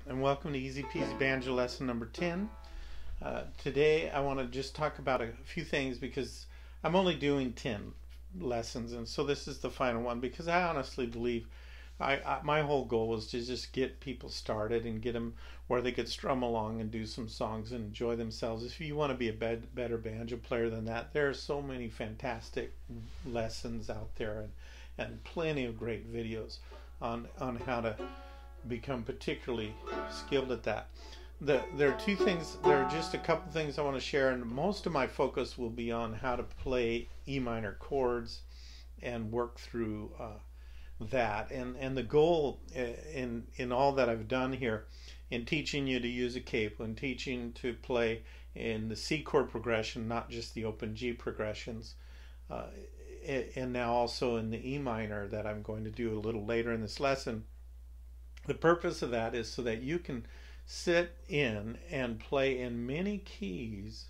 and welcome to Easy Peasy Banjo lesson number 10. Today I want to just talk about a few things because I'm only doing 10 lessons, and so this is the final one because I honestly believe my whole goal was to just get people started and get them where they could strum along and do some songs and enjoy themselves. If you want to be a better banjo player than that, there are so many fantastic lessons out there and plenty of great videos on how to become particularly skilled at that. There are just a couple things I want to share, and most of my focus will be on how to play E minor chords and work through that. And the goal in all that I've done here in teaching you to use a capo and teaching to play in the C chord progression, not just the open G progressions, and now also in the E minor that I'm going to do a little later in this lesson. The purpose of that is so that you can sit in and play in many keys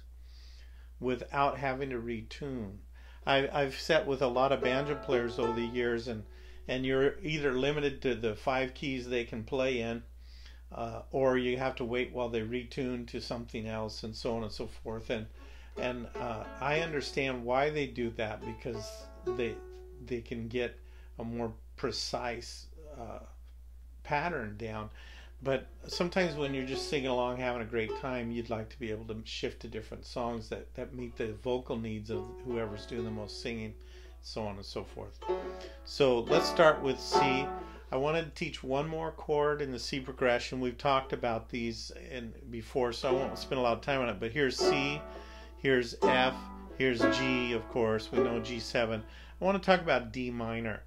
without having to retune. I've sat with a lot of banjo players over the years, and you're either limited to the 5 keys they can play in, or you have to wait while they retune to something else, and so on and so forth. And I understand why they do that, because they can get a more precise pattern down. But sometimes when you're just singing along having a great time, you'd like to be able to shift to different songs that meet the vocal needs of whoever's doing the most singing, so on and so forth. So let's start with C. I wanted to teach one more chord in the C progression. We've talked about these before, so I won't spend a lot of time on it, but here's C, here's F, here's G, of course, we know G7. I want to talk about D minor.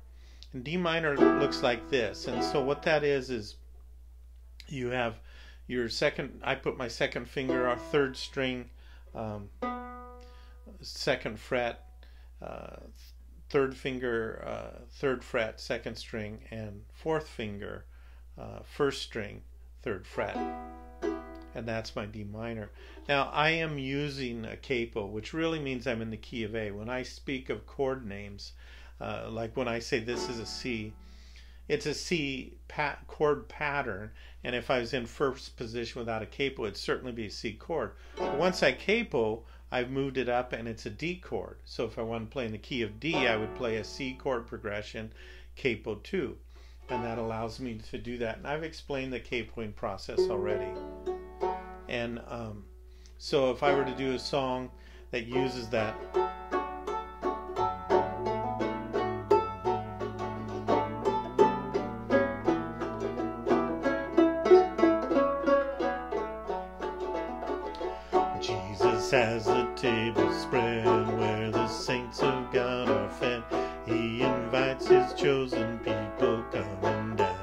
And D minor looks like this, and so what that is you have your second, I put my second finger on 3rd string, 2nd fret, 3rd finger, 3rd fret, 2nd string, and 4th finger, 1st string, 3rd fret. And that's my D minor. Now I am using a capo, which really means I'm in the key of A. When I speak of chord names, like when I say this is a C, it's a C chord pattern, and if I was in first position without a capo, it'd certainly be a C chord. But once I capo, I've moved it up and it's a D chord. So if I want to play in the key of D, I would play a C chord progression, capo 2, and that allows me to do that. And I've explained the capoing process already. And so if I were to do a song that uses that, Jesus has a table spread where the saints of God are fed. He invites his chosen people come and dine.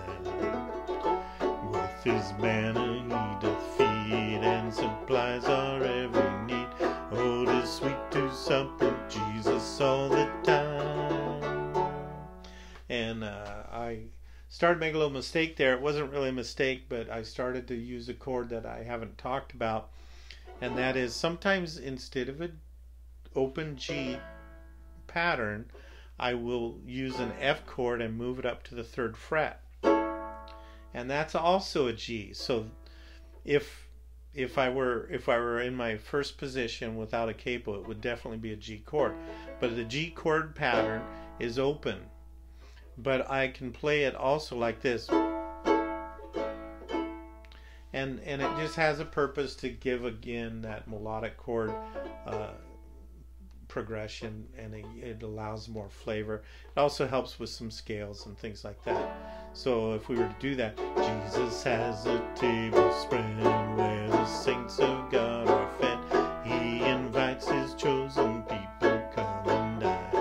With his manna he doth feed and supplies our every need. Oh, 'tis sweet to sup with Jesus all the time. And I started making a little mistake there. It wasn't really a mistake, but I started to use a chord that I haven't talked about. And that is, sometimes instead of an open G pattern, I will use an F chord and move it up to the 3rd fret. And that's also a G. So if I were in my first position without a capo, it would definitely be a G chord. But the G chord pattern is open. But I can play it also like this. And it just has a purpose to give, again, that melodic chord progression, and it allows more flavor. It also helps with some scales and things like that. So if we were to do that, Jesus has a table spread where the saints of God are fed. He invites his chosen people come and dine.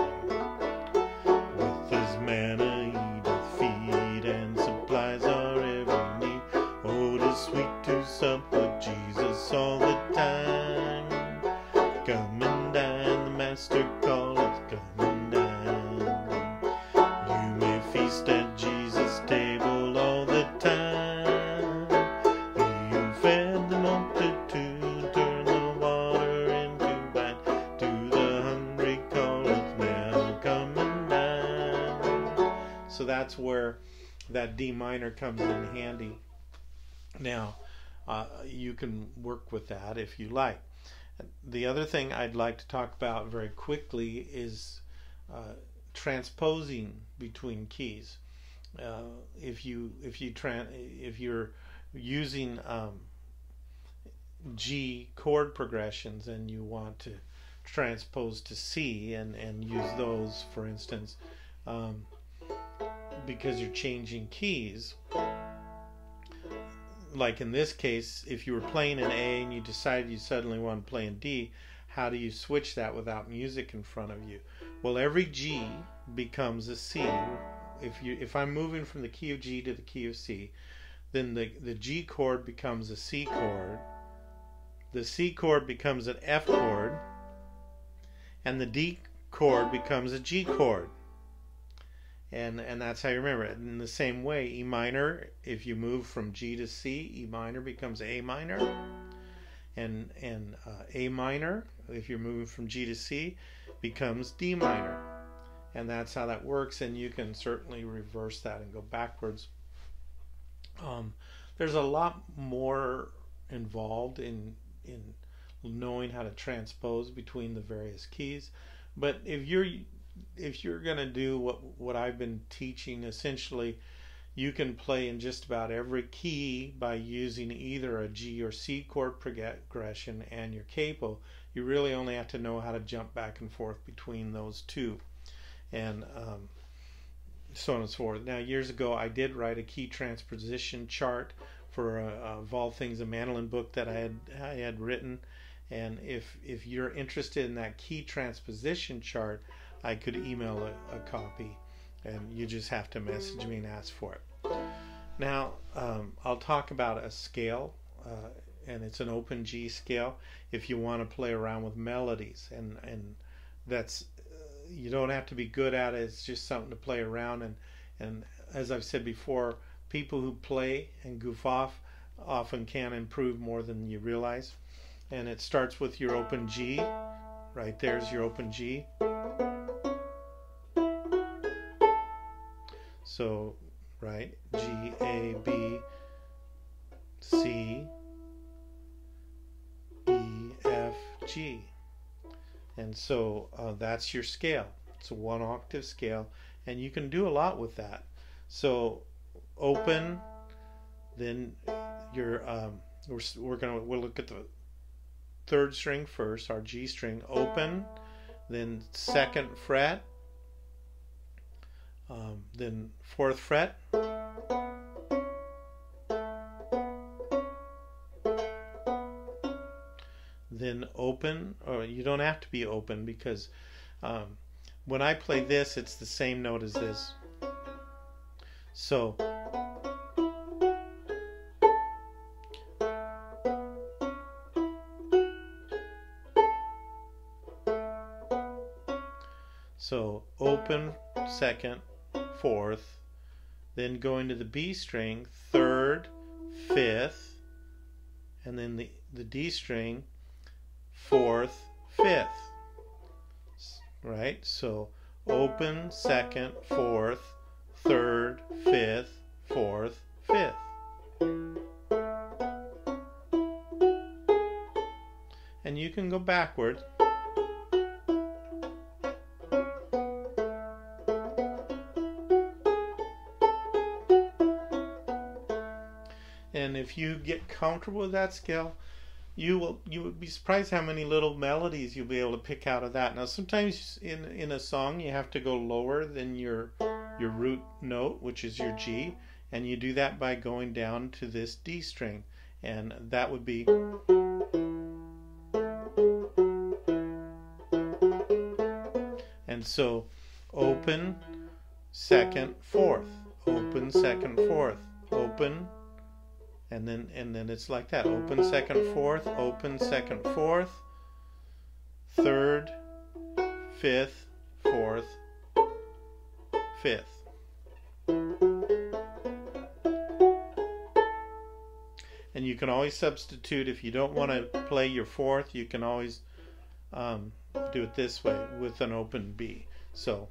With his manna he doth feed and supplies our every need. Oh, 'tis sweet to sup with Jesus all the time. Come and dine, the Master calleth, come and dine. You may feast at Jesus' table all the time. You fed the multitude, turn the water into wine. To the hungry calleth, now come and dine. So that's where that D minor comes in handy. Now, you can work with that if you like. The other thing I'd like to talk about very quickly is transposing between keys. If you're using G chord progressions and you want to transpose to C and use those, for instance, because you're changing keys. Like in this case, if you were playing an A and you decided you suddenly want to play in D, how do you switch that without music in front of you? Well, every G becomes a C. If I'm moving from the key of G to the key of C, then the G chord becomes a C chord, the C chord becomes an F chord, and the D chord becomes a G chord. And that's how you remember it. In the same way, E minor, if you move from G to C, E minor becomes A minor. And A minor, if you're moving from G to C, becomes D minor. And that's how that works, and you can certainly reverse that and go backwards. There's a lot more involved in knowing how to transpose between the various keys. But if you're going to do what I've been teaching, essentially you can play in just about every key by using either a G or C chord progression and your capo. You really only have to know how to jump back and forth between those two, and so on and so forth. Now, years ago I did write a key transposition chart for of all things a mandolin book that I had written, and if you're interested in that key transposition chart, I could email a copy, and you just have to message me and ask for it. Now, I'll talk about a scale, and it's an open G scale if you want to play around with melodies, and that's you don't have to be good at it. It's just something to play around, and as I've said before, people who play and goof off often can improve more than you realize. And it starts with your open G. Right there's your open G. So, right, G, A, B, C, E, F, G. And so that's your scale. It's a 1 octave scale, and you can do a lot with that. So open, then your we'll look at the 3rd string first, our G string, open, then 2nd fret, then 4th fret, then open, or you don't have to be open, because when I play this, it's the same note as this. So open, 2nd, 4th, then going to the B string, 3rd, 5th, and then the D string, 4th, 5th. Right? So open, 2nd, 4th, 3rd, 5th, 4th, 5th. And you can go backward. And if you get comfortable with that scale, you would be surprised how many little melodies you'll be able to pick out of that. Now, sometimes in a song you have to go lower than your root note, which is your G, and you do that by going down to this D string, and that would be. And so open, 2nd, 4th, open, 2nd, 4th, open. And then it's like that. Open, 2nd, 4th, open, 2nd, 4th, 3rd, 5th, 4th, 5th. And you can always substitute. If you don't want to play your 4th, you can always do it this way with an open B. So.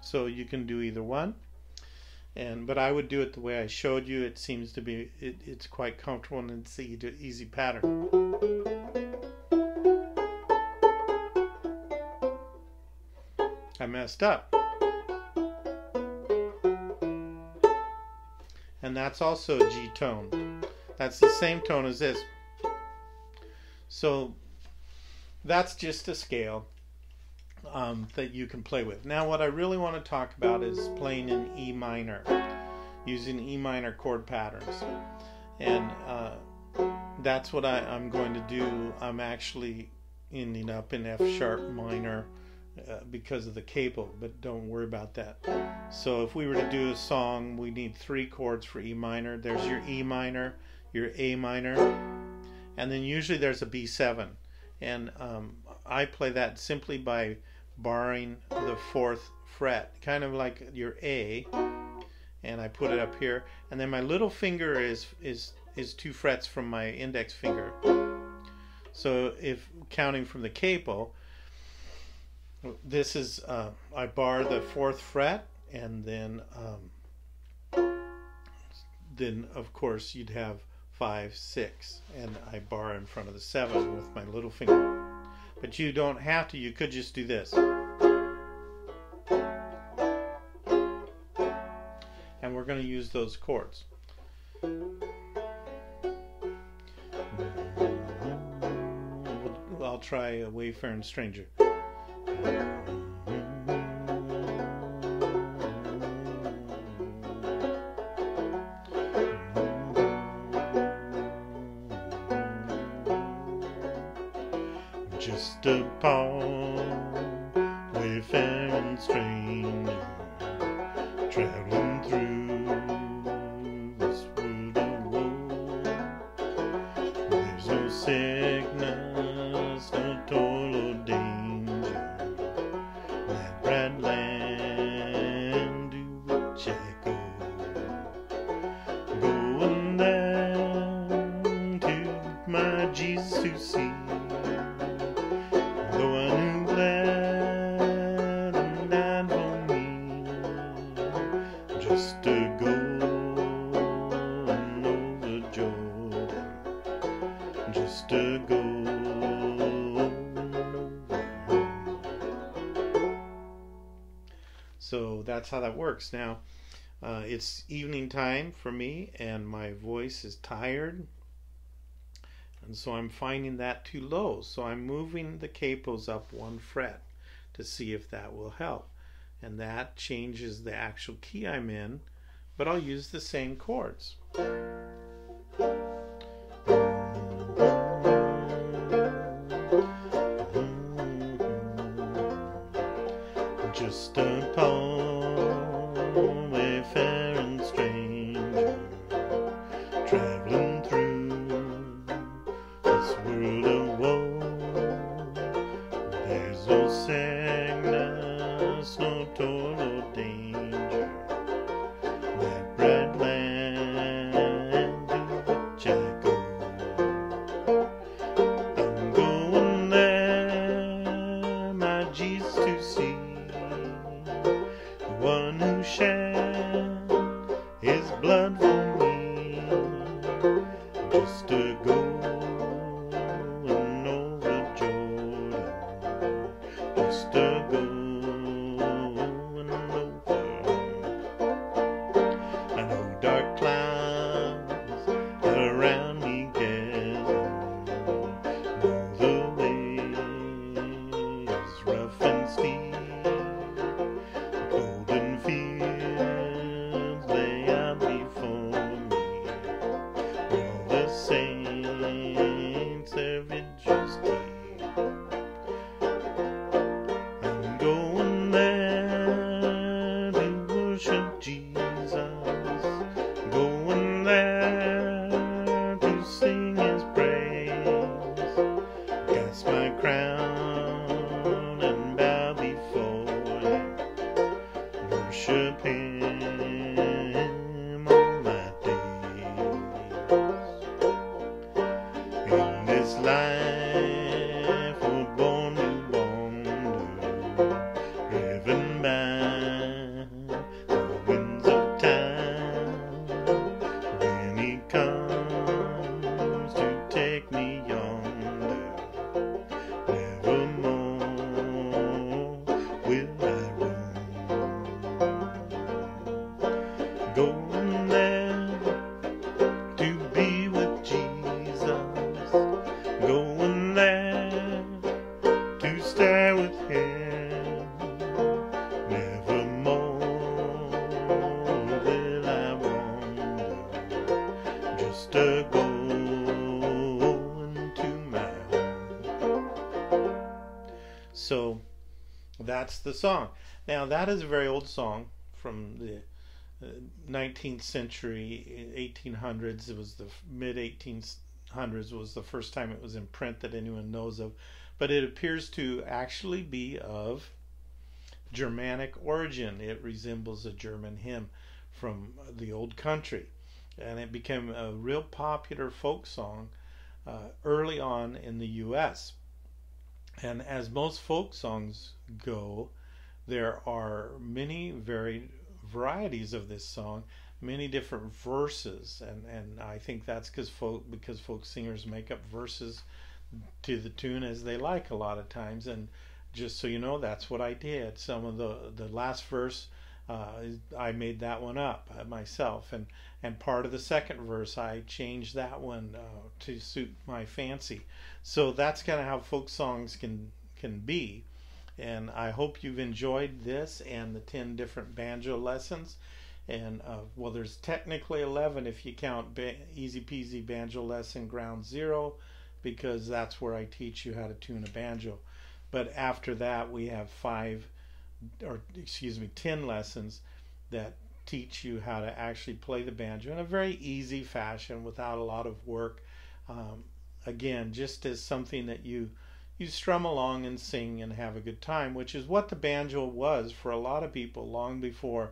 So you can do either one. But I would do it the way I showed you. It seems to be, it's quite comfortable and it's an easy pattern. I messed up. And that's also a G tone. That's the same tone as this. So that's just a scale that you can play with. Now what I really want to talk about is playing in E minor, using E minor chord patterns. And that's what I'm going to do. I'm actually ending up in F sharp minor because of the capo, but don't worry about that. So if we were to do a song, we need 3 chords for E minor. There's your E minor, your A minor, and then usually there's a B7. And I play that simply by barring the 4th fret, kind of like your A, and I put it up here, and then my little finger is 2 frets from my index finger. So if counting from the capo, this is I bar the 4th fret, and then of course you'd have 5, 6, and I bar in front of the 7 with my little finger. But you don't have to. You could just do this, and we're going to use those chords. I'll try a Wayfaring Stranger. Just a poor wayfaring stranger, traveling through this world of woe. There's no sickness, no toil or danger, that bright land to which I go. Going down to my Jesus to see. Though I knew glad and died for me, just to go and over Jordan, just to go and over. So that's how that works. Now it's evening time for me, and my voice is tired. And so I'm finding that too low. So I'm moving the capos up 1 fret to see if that will help. And that changes the actual key I'm in, but I'll use the same chords. Just a poor wayfaring stranger, traveling through world of woe. There's no sickness, no toil or danger, that bright land to which I go. I'm going there, my Jesus to see, the one who shed his blood for me, just to go life will So that's the song. Now that is a very old song from the 19th century, 1800s. It was the mid 1800s was the first time it was in print that anyone knows of, but it appears to actually be of Germanic origin. It resembles a German hymn from the old country, and it became a real popular folk song early on in the U.S. And as most folk songs go, there are many varied varieties of this song, many different verses, and I think that's because folk singers make up verses to the tune as they like a lot of times. And just so you know, that's what I did. Some of the last verse, I made that one up myself, and part of the second verse I changed that one to suit my fancy. So that's kind of how folk songs can be. And I hope you've enjoyed this and the 10 different banjo lessons. And well, there's technically 11 if you count Easy Peasy Banjo Lesson Ground Zero, because that's where I teach you how to tune a banjo. But after that, we have 10 lessons that teach you how to actually play the banjo in a very easy fashion without a lot of work. Again, just as something that you strum along and sing and have a good time, which is what the banjo was for a lot of people long before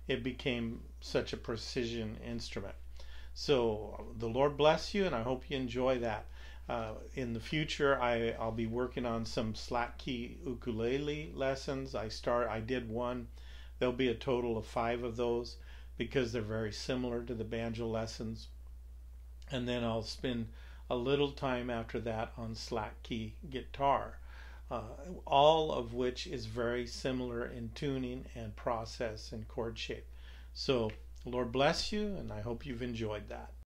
it became such a precision instrument. So the Lord bless you, and I hope you enjoy that. In the future, I'll be working on some slack key ukulele lessons. I did one. There'll be a total of 5 of those because they're very similar to the banjo lessons. And then I'll spend a little time after that on slack key guitar, all of which is very similar in tuning and process and chord shape. So Lord bless you, and I hope you've enjoyed that.